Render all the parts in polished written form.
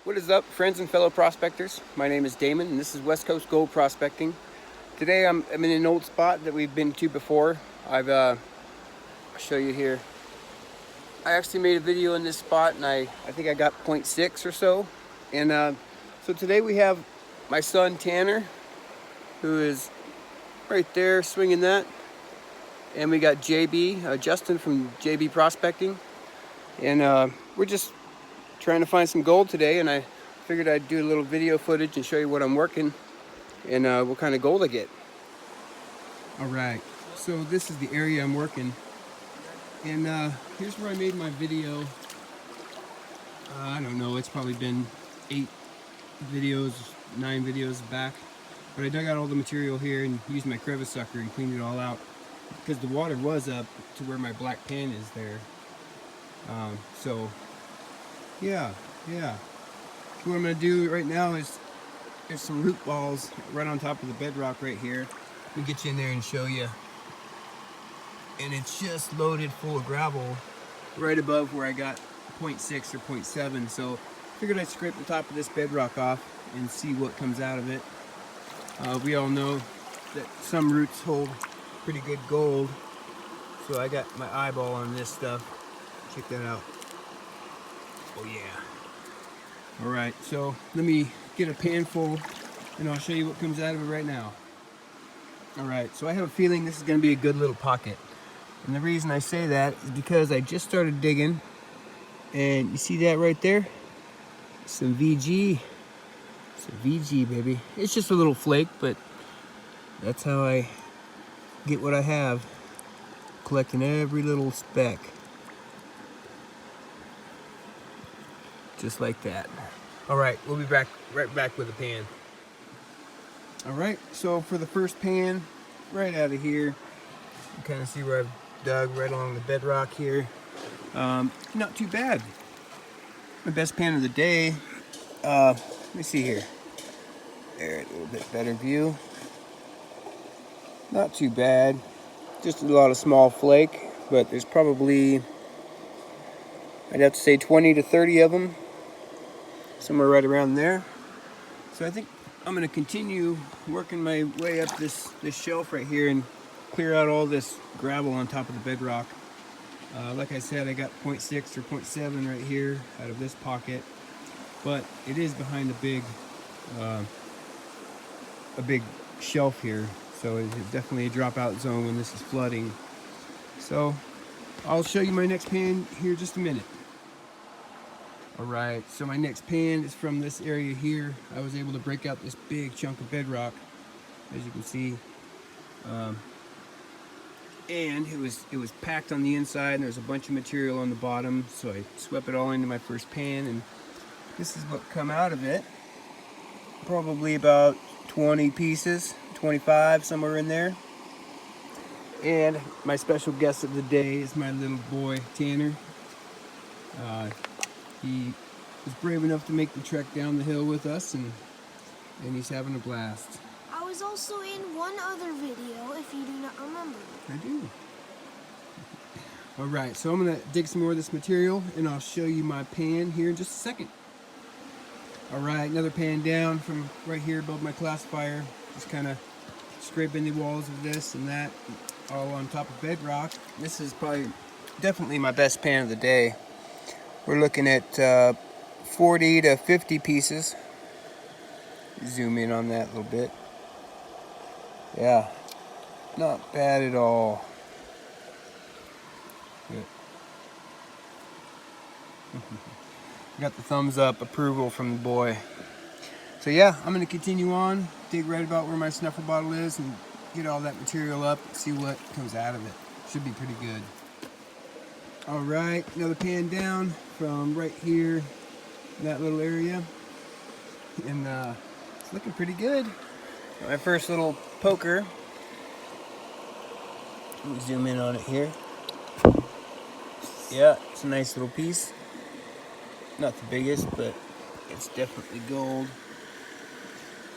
What is up, friends and fellow prospectors? My name is Damon, and this is West Coast Gold Prospecting. Today I'm in an old spot that we've been to before. I'll show you here. I actually made a video in this spot, and I think I got 0.6 or so. And so today we have my son Tanner, who is right there swinging that. And we got JB, Justin from JB Prospecting. And we're just trying to find some gold today, and I figured I'd do a little video footage and show you what I'm working and what kind of gold I get. Alright, so this is the area I'm working, and here's where I made my video. I don't know, it's probably been 9 videos back, but I dug out all the material here and used my crevice sucker and cleaned it all out because the water was up to where my black pan is there. So yeah. What I'm going to do right now is there's some root balls right on top of the bedrock right here. Let me get you in there and show you. And it's just loaded full of gravel right above where I got 0.6 or 0.7. So I figured I'd scrape the top of this bedrock off and see what comes out of it. We all know that some roots hold pretty good gold. So I got my eyeball on this stuff. Check that out. Oh yeah. Alright, so let me get a pan full and I'll show you what comes out of it right now. Alright, so I have a feeling this is going to be a good little pocket. And the reason I say that is because I just started digging, and you see that right there? Some VG. Some VG, baby. It's just a little flake, but that's how I get what I have. Collecting every little speck. Just like that. Alright, we'll be right back with the pan. Alright, so for the first pan, right out of here, you kind of see where I've dug right along the bedrock here. Not too bad. My best pan of the day. Let me see here. There, a little bit better view. Not too bad. Just a lot of small flake, but there's probably, I'd have to say 20 to 30 of them. Somewhere right around there. So I think I'm going to continue working my way up this shelf right here and clear out all this gravel on top of the bedrock. Like I said, I got 0.6 or 0.7 right here out of this pocket, but it is behind a big shelf here, so it's definitely a dropout zone when this is flooding. So I'll show you my next pan here in just a minute. Alright, so my next pan is from this area here. I was able to break out this big chunk of bedrock, as you can see. And it was packed on the inside, and there's a bunch of material on the bottom, so I swept it all into my first pan, and this is what come out of it. Probably about 20 pieces, 25, somewhere in there. And my special guest of the day is my little boy, Tanner. He was brave enough to make the trek down the hill with us, and he's having a blast. I was also in one other video, if you do not remember. I do. Alright, so I'm going to dig some more of this material, and I'll show you my pan here in just a second. Alright, another pan down from right here above my classifier. Just kind of scraping the walls of this and that, all on top of bedrock. This is definitely my best pan of the day. We're looking at 40 to 50 pieces. Zoom in on that a little bit. Yeah, not bad at all. Good. Got the thumbs up approval from the boy. So yeah, I'm going to continue on, dig right about where my snuffle bottle is, and get all that material up and see what comes out of it. Should be pretty good. Alright, another pan down from right here in that little area, and it's looking pretty good. Got my first little poker. Let me zoom in on it here. Yeah, it's a nice little piece. Not the biggest, but it's definitely gold.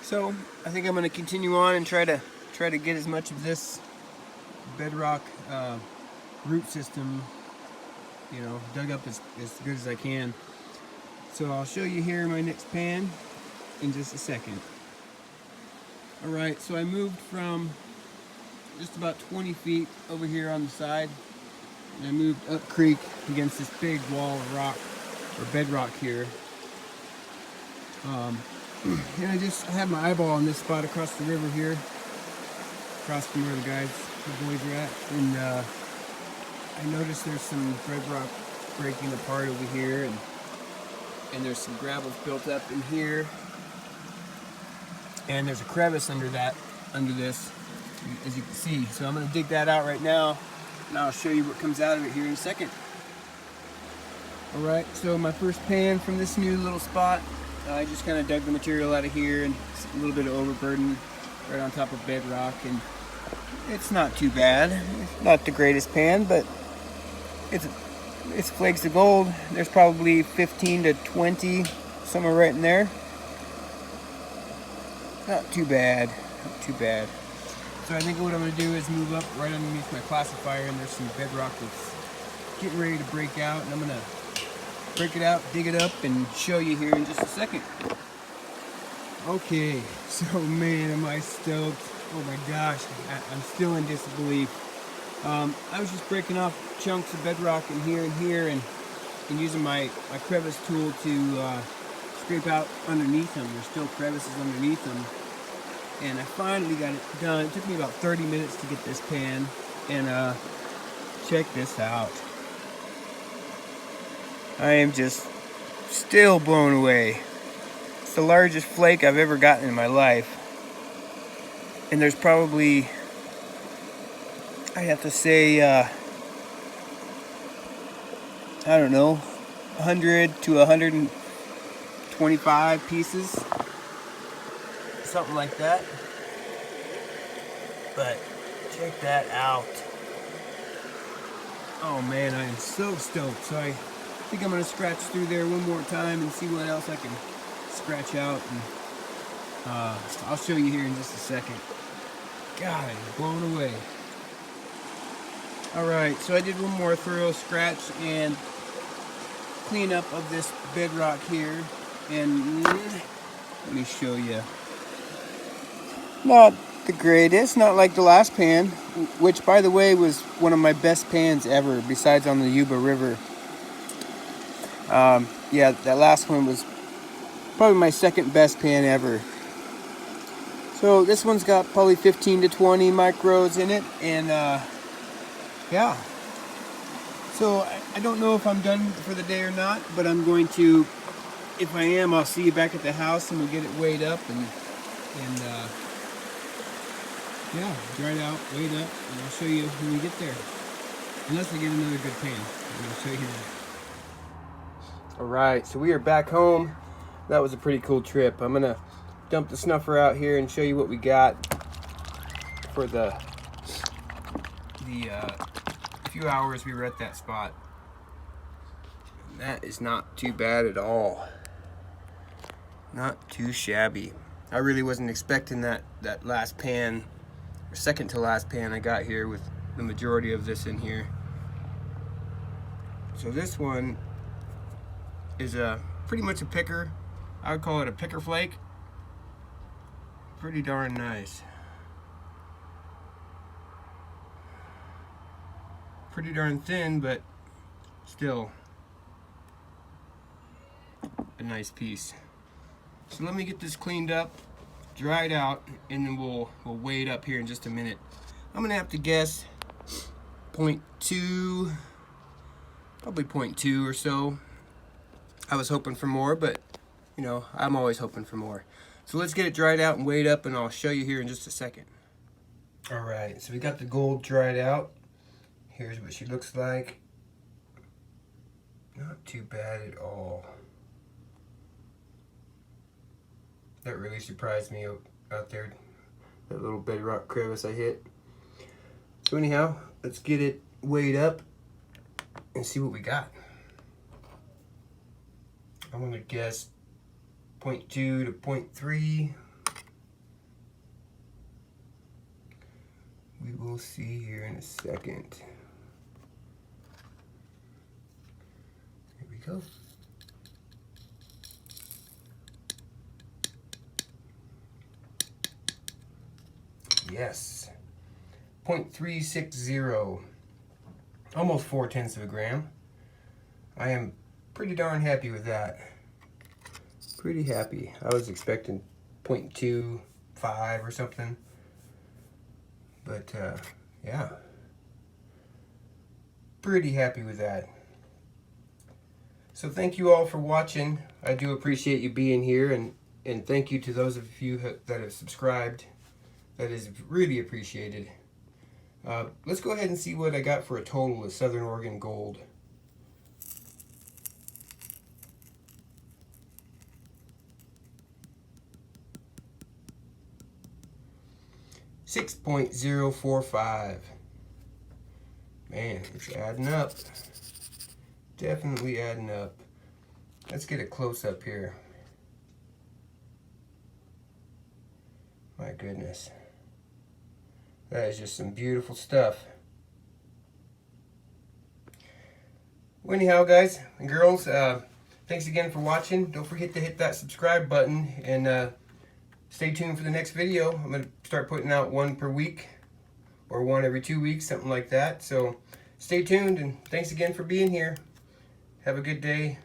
So I think I'm going to continue on and try to get as much of this bedrock root system, you know, dug up as good as I can. So I'll show you here my next pan in just a second. Alright, so I moved from just about 20 feet over here on the side, and I moved up creek against this big wall of rock, or bedrock here. And I have my eyeball on this spot across the river here, across from where the boys are at, and I noticed there's some bedrock breaking apart over here, and there's some gravel built up in here, and there's a crevice under this, as you can see. So I'm going to dig that out right now, and I'll show you what comes out of it here in a second. Alright, so my first pan from this new little spot, I just kind of dug the material out of here, and it's a little bit of overburden right on top of bedrock, and it's not too bad. It's not the greatest pan, but it's flakes of gold. There's probably 15 to 20, somewhere right in there. Not too bad, not too bad. So I think what I'm going to do is move up right underneath my classifier, and there's some bedrock that's getting ready to break out, and I'm going to break it out, dig it up, and show you here in just a second. Okay, so man, am I stoked. Oh my gosh, I'm still in disbelief. I was just breaking off chunks of bedrock in here, and using my crevice tool to scrape out underneath them. There's still crevices underneath them. And I finally got it done. It took me about 30 minutes to get this pan, and check this out. I am just still blown away. It's the largest flake I've ever gotten in my life. And there's probably, I have to say, I don't know, 100 to 125 pieces. Something like that. But check that out. Oh man, I am so stoked. So I think I'm going to scratch through there one more time and see what else I can scratch out, and I'll show you here in just a second. God, I'm blown away. Alright, so I did one more thorough scratch and clean up of this bedrock here, and let me show you. Not the greatest, not like the last pan, which by the way was one of my best pans ever, besides on the Yuba River. Yeah, that last one was probably my second best pan ever. So this one's got probably 15 to 20 micros in it, and yeah. So I don't know if I'm done for the day or not, but I'm going to, if I am, I'll see you back at the house and we'll get it weighed up, and yeah, dried out, weighed up, and I'll show you when we get there. Unless I get another good pan, I'll show you that. Alright, so we are back home. That was a pretty cool trip. I'm gonna dump the snuffer out here and show you what we got for the few hours we were at that spot. And that is not too bad at all. Not too shabby. I really wasn't expecting that last pan, or second to last pan I got here, with the majority of this in here. So this one is pretty much a picker. I would call it a picker flake. Pretty darn nice. Pretty darn thin, but still a nice piece. So let me get this cleaned up, dried out, and then we'll weigh it up here in just a minute. I'm gonna have to guess 0.2, probably 0.2 or so. I was hoping for more, but you know, I'm always hoping for more. So let's get it dried out and weighed up, and I'll show you here in just a second. Alright, so we got the gold dried out. Here's what she looks like. Not too bad at all. That really surprised me out there, that little bedrock crevice I hit. So anyhow, let's get it weighed up and see what we got. I'm gonna guess 0.2 to 0.3. We will see here in a second. Here we go. Yes. 0.360. Almost 0.4 of a gram. I am pretty darn happy with that. Pretty happy. I was expecting 0.25 or something. But yeah. Pretty happy with that. So thank you all for watching. I do appreciate you being here, and thank you to those of you that have subscribed. That is really appreciated. Let's go ahead and see what I got for a total of Southern Oregon Gold. $6.045. Man, it's adding up. Definitely adding up. Let's get a close up here. My goodness. That is just some beautiful stuff. Well, anyhow, guys and girls, thanks again for watching. Don't forget to hit that subscribe button, and stay tuned for the next video. I'm going to start putting out one per week, or one every 2 weeks, something like that. So stay tuned, and thanks again for being here. Have a good day.